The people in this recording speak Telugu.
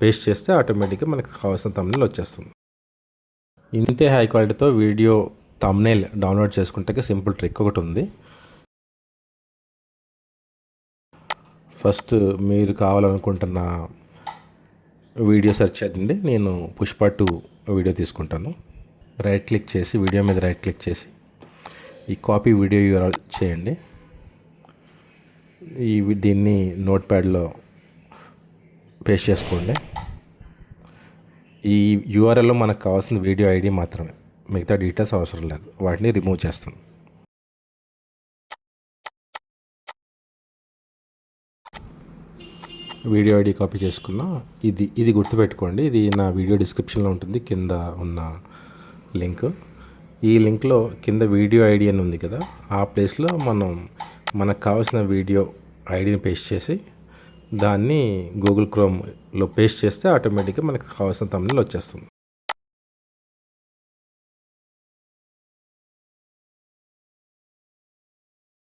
పేస్ట్ చేస్తే ఆటోమేటిక్గా మనకి కావాల్సిన థంబ్నెయిల్ వచ్చేస్తుంది. ఇంతే హై క్వాలిటీతో వీడియో థంబ్నెయిల్ డౌన్లోడ్ చేసుకుంటే సింపుల్ ట్రిక్ ఒకటి ఉంది. ఫస్ట్ మీరు కావాలనుకుంటున్న వీడియో సెర్చ్ చేయండి. నేను పుష్ప 2 వీడియో తీసుకుంటాను. రైట్ క్లిక్ చేసి వీడియో మీద రైట్ క్లిక్ చేసి ఈ కాపీ వీడియో యూఆర్ఎల్ చేయండి. దీన్ని నోట్ ప్యాడ్లో పేస్ట్ చేసుకోండి. ఈ యూఆర్ఎల్లో మనకు కావాల్సిన వీడియో ఐడి మాత్రమే, మిగతా డీటెయిల్స్ అవసరం లేదు. వాటిని రిమూవ్ చేస్తాను. వీడియో ఐడి కాపీ చేసుకున్నా. ఇది గుర్తుపెట్టుకోండి. ఇది నా వీడియో డిస్క్రిప్షన్లో ఉంటుంది, కింద ఉన్న లింక్. ఈ లింక్లో కింద వీడియో ఐడి అని ఉంది కదా, ఆ ప్లేస్లో మనకు కావాల్సిన వీడియో ఐడిని పేస్ట్ చేసి దాన్ని గూగుల్ క్రోమ్లో పేస్ట్ చేస్తే ఆటోమేటిక్గా మనకు కావాల్సిన థంబ్నెయిల్ వచ్చేస్తుంది.